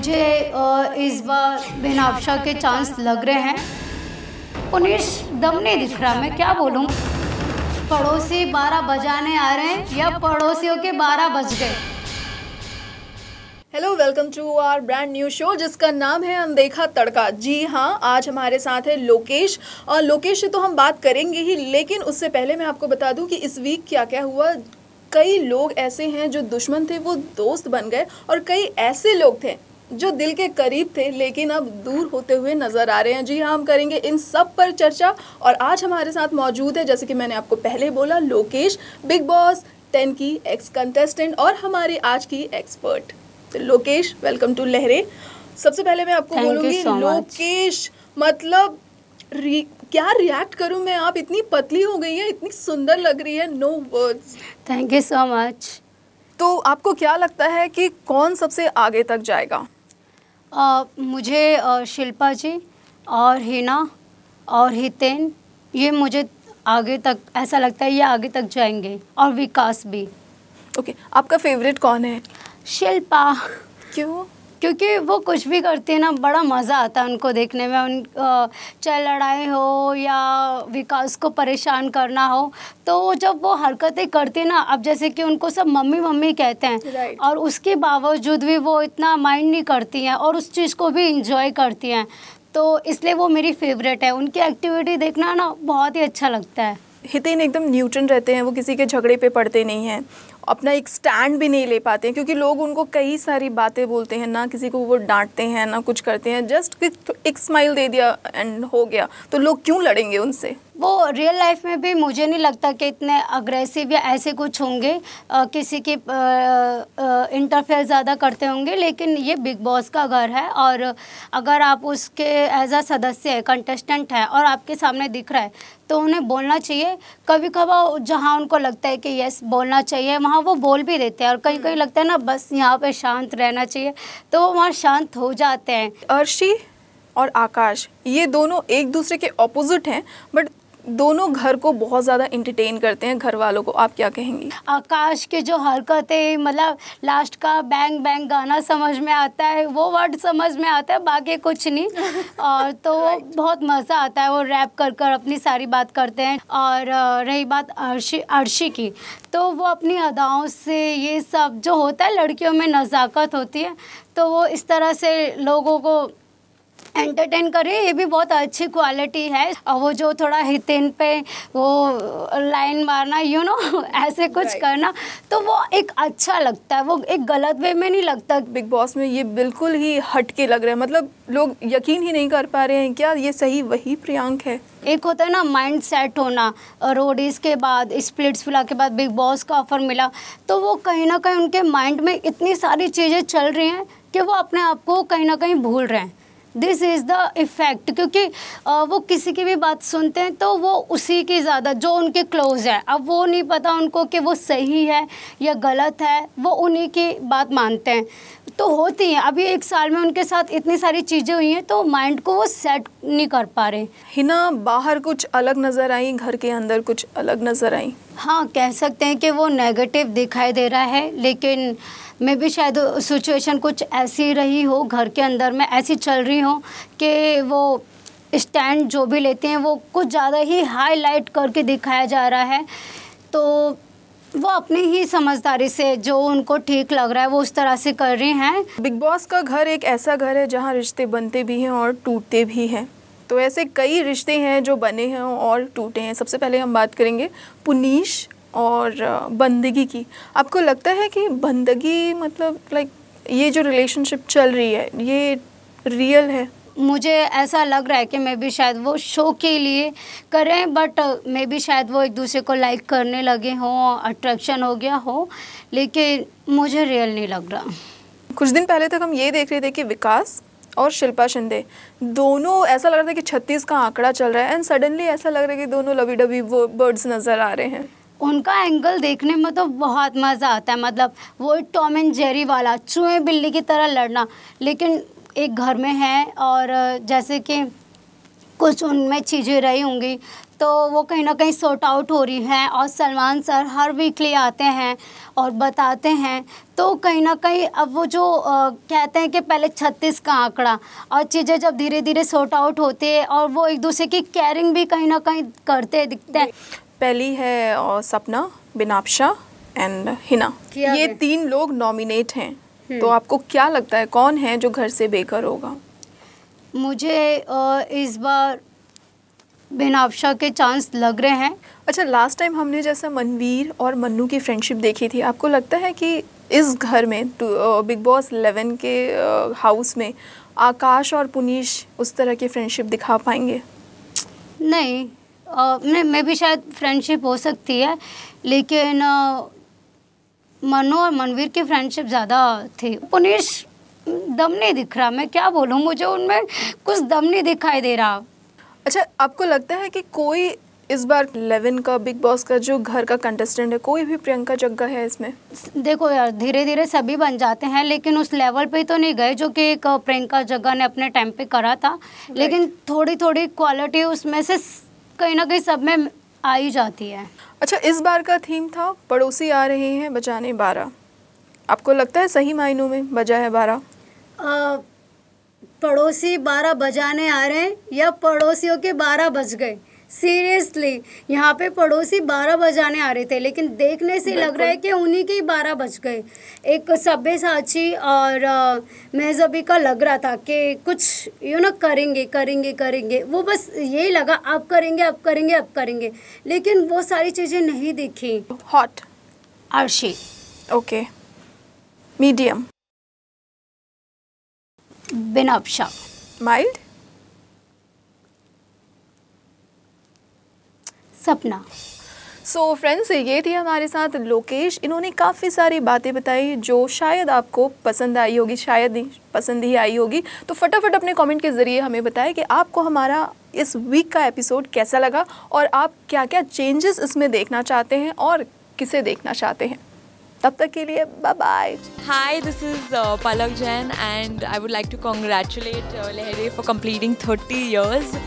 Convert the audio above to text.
मुझे इस बार बिनाफ्शा के चांस लग रहे हैं। पुनीश दम नहीं दिख रहा, मैं क्या बोलूं। पड़ोसी 12 बजाने आ रहे हैं या पड़ोसियों के 12 बज गए। Hello, welcome to our brand new show जिसका नाम है अनदेखा तड़का। जी हाँ, आज हमारे साथ है लोकेश। और लोकेश से तो हम बात करेंगे ही, लेकिन उससे पहले मैं आपको बता दूं कि इस वीक क्या क्या हुआ। कई लोग ऐसे हैं जो दुश्मन थे वो दोस्त बन गए, और कई ऐसे लोग थे जो दिल के करीब थे लेकिन अब दूर होते हुए नज़र आ रहे हैं। जी हाँ, हम करेंगे इन सब पर चर्चा। और आज हमारे साथ मौजूद है, जैसे कि मैंने आपको पहले बोला, लोकेश, बिग बॉस 10 की एक्स कंटेस्टेंट और हमारी आज की एक्सपर्ट। तो लोकेश, वेलकम टू लहरे। सबसे पहले मैं आपको बोलूँगी लोकेश, मतलब क्या रिएक्ट करूं मैं, आप इतनी पतली हो गई है, इतनी सुंदर लग रही है, no words. Thank you so much. तो आपको क्या लगता है कि कौन सबसे आगे तक जाएगा? मुझे शिल्पा जी और हिना और हितेन, ये मुझे आगे तक ऐसा लगता है ये आगे तक जाएंगे, और विकास भी। ओके, आपका फेवरेट कौन है? शिल्पा। क्यों? क्योंकि वो कुछ भी करती है ना, बड़ा मज़ा आता है उनको देखने में। चाहे लड़ाई हो या विकास को परेशान करना हो, तो जब वो हरकतें करती है ना, अब जैसे कि उनको सब मम्मी मम्मी कहते हैं, right. और उसके बावजूद भी वो इतना माइंड नहीं करती हैं और उस चीज़ को भी इंजॉय करती हैं। तो इसलिए वो मेरी फेवरेट है। उनकी एक्टिविटी देखना ना बहुत ही अच्छा लगता है। हितेन एकदम न्यूट्रल रहते हैं, वो किसी के झगड़े पे पड़ते नहीं हैं, अपना एक स्टैंड भी नहीं ले पाते हैं, क्योंकि लोग उनको कई सारी बातें बोलते हैं ना, किसी को वो डांटते हैं ना कुछ करते हैं, जस्ट एक स्माइल दे दिया एंड हो गया। तो लोग क्यों लड़ेंगे उनसे? वो रियल लाइफ में भी मुझे नहीं लगता कि इतने अग्रेसिव या ऐसे कुछ होंगे, किसी की इंटरफेयर ज़्यादा करते होंगे। लेकिन ये बिग बॉस का घर है, और अगर आप उसके एज अ सदस्य है, कंटेस्टेंट है, और आपके सामने दिख रहा है, तो उन्हें बोलना चाहिए। कभी कभार जहाँ उनको लगता है कि यस बोलना चाहिए, वहाँ वो बोल भी देते हैं, और कहीं कहीं लगता है ना बस यहाँ पे शांत रहना चाहिए, तो वो वहाँ शांत हो जाते हैं। अर्शी और आकाश, ये दोनों एक दूसरे के ऑपोजिट हैं, बट दोनों घर को बहुत ज़्यादा इंटरटेन करते हैं घर वालों को। आप क्या कहेंगी? आकाश की जो हरकतें, मतलब लास्ट का बैंग बैंग गाना समझ में आता है, वो वर्ड समझ में आता है, बाकी कुछ नहीं। और तो बहुत मज़ा आता है, वो रैप कर कर अपनी सारी बात करते हैं। और रही बात अर्शी की, तो वो अपनी अदाओं से, ये सब जो होता है लड़कियों में नज़ाकत होती है, तो वो इस तरह से लोगों को एंटरटेन करे, ये भी बहुत अच्छी क्वालिटी है। और वो जो थोड़ा हितेन पे वो लाइन मारना, ऐसे कुछ करना, तो वो एक अच्छा लगता है, वो एक गलत वे में नहीं लगता। बिग बॉस में ये बिल्कुल ही हट के लग रहा है, मतलब लोग यकीन ही नहीं कर पा रहे हैं, क्या ये सही वही प्रियांक है? एक होता है ना माइंड सेट होना, रोडीज़ के बाद, स्प्लिट्सविला के बाद बिग बॉस का ऑफर मिला, तो वो कहीं ना कहीं उनके माइंड में इतनी सारी चीज़ें चल रही हैं कि वो अपने आप को कहीं ना कहीं भूल रहे हैं। दिस इज़ द इफ़ेक्ट, क्योंकि वो किसी की भी बात सुनते हैं तो वो उसी की ज़्यादा, जो उनके क्लोज है, अब वो नहीं पता उनको कि वो सही है या गलत है, वो उन्हीं की बात मानते हैं। तो होती हैं, अभी 1 साल में उनके साथ इतनी सारी चीज़ें हुई हैं, तो माइंड को वो सेट नहीं कर पा रहे। हिना बाहर कुछ अलग नज़र आई, घर के अंदर कुछ अलग नज़र आई। हाँ, कह सकते हैं कि वो नेगेटिव दिखाई दे रहा है, लेकिन मैं भी शायद सिचुएशन कुछ ऐसी रही हो, घर के अंदर में ऐसी चल रही हो कि वो स्टैंड जो भी लेते हैं वो कुछ ज़्यादा ही हाईलाइट करके दिखाया जा रहा है। तो वो अपनी ही समझदारी से जो उनको ठीक लग रहा है वो उस तरह से कर रही हैं। बिग बॉस का घर एक ऐसा घर है जहाँ रिश्ते बनते भी हैं और टूटते भी हैं। तो ऐसे कई रिश्ते हैं जो बने हैं और टूटे हैं। सबसे पहले हम बात करेंगे पुनीश और बंदगी की। आपको लगता है कि बंदगी, मतलब ये जो रिलेशनशिप चल रही है, ये रियल है? मुझे ऐसा लग रहा है कि मैं भी शायद वो शो के लिए करें, बट मैं भी शायद वो एक दूसरे को लाइक करने लगे हों, अट्रैक्शन हो गया हो, लेकिन मुझे रियल नहीं लग रहा। कुछ दिन पहले तक हम ये देख रहे थे कि विकास और शिल्पा शिंदे दोनों, ऐसा लग रहा था कि 36 का आंकड़ा चल रहा है, एंड सडनली ऐसा लग रहा है कि दोनों लवी डबी वो बर्ड्स नज़र आ रहे हैं। उनका एंगल देखने में तो बहुत मज़ा आता है, मतलब वो टॉम एंड जेरी वाला चूहे बिल्ली की तरह लड़ना, लेकिन एक घर में है, और जैसे कि कुछ उनमें चीज़ें रही होंगी, तो वो कहीं ना कहीं सॉर्ट आउट हो रही हैं। और सलमान सर हर वीकली आते हैं और बताते हैं, तो कहीं ना कहीं अब वो जो कहते हैं कि पहले 36 का आंकड़ा, और चीज़ें जब धीरे धीरे सॉर्ट आउट होती है और वो एक दूसरे की केयरिंग भी कहीं ना कहीं करते दिखते हैं। पहली है सपना, बिनाप्शा एंड हिना, ये 3 लोग नॉमिनेट हैं। तो आपको क्या लगता है कौन है जो घर से बेघर होगा? मुझे इस बार बिनाप्शा के चांस लग रहे हैं। अच्छा, लास्ट टाइम हमने जैसा मनवीर और मन्नू की फ्रेंडशिप देखी थी, आपको लगता है कि इस घर में बिग बॉस 11 के हाउस में आकाश और पुनीश उस तरह की फ्रेंडशिप दिखा पाएंगे? नहीं, मैं भी शायद फ्रेंडशिप हो सकती है, लेकिन मन्नू और मनवीर की फ्रेंडशिप ज़्यादा थी। पुनीश दम नहीं दिख रहा, मैं क्या बोलूँ, मुझे उनमें कुछ दम नहीं दिखाई दे रहा। अच्छा, आपको लगता है कि कोई इस बार 11 का बिग बॉस का जो घर का कंटेस्टेंट है, कोई भी प्रियंका जग्गा है इसमें? देखो यार, धीरे धीरे सभी बन जाते हैं, लेकिन उस लेवल पे तो नहीं गए जो कि एक प्रियंका जग्गा ने अपने टाइम पे करा था। लेकिन थोड़ी थोड़ी क्वालिटी उसमें से कहीं ना कहीं सब में आ ही जाती है। अच्छा, इस बार का थीम था पड़ोसी आ रहे हैं बजाने 12। आपको लगता है सही मायनों में बजा है 12? पड़ोसी 12 बजाने आ रहे हैं या पड़ोसियों के 12 बज गए? सीरियसली, यहाँ पे पड़ोसी 12 बजाने आ रहे थे, लेकिन देखने से लग रहा है कि उन्हीं के ही 12 बज गए। एक सब्यसाची और मेहजबी का लग रहा था कि कुछ करेंगे करेंगे करेंगे, वो बस यही लगा अब करेंगे अब करेंगे अब करेंगे, लेकिन वो सारी चीज़ें नहीं दिखी। हॉट अर्शी, ओके। मीडियम बिनाप्शा, माइल्ड सपना। सो फ्रेंड्स, ये थी हमारे साथ लोकेश। इन्होंने काफ़ी सारी बातें बताई जो शायद आपको पसंद आई होगी, शायद नहीं पसंद ही आई होगी। तो फटाफट अपने कमेंट के ज़रिए हमें बताएं कि आपको हमारा इस वीक का एपिसोड कैसा लगा और आप क्या क्या चेंजेस इसमें देखना चाहते हैं और किसे देखना चाहते हैं। तब तक के लिए bye bye. Hi, this is Palak Jain and I would like to congratulate Lehre for completing 30 years.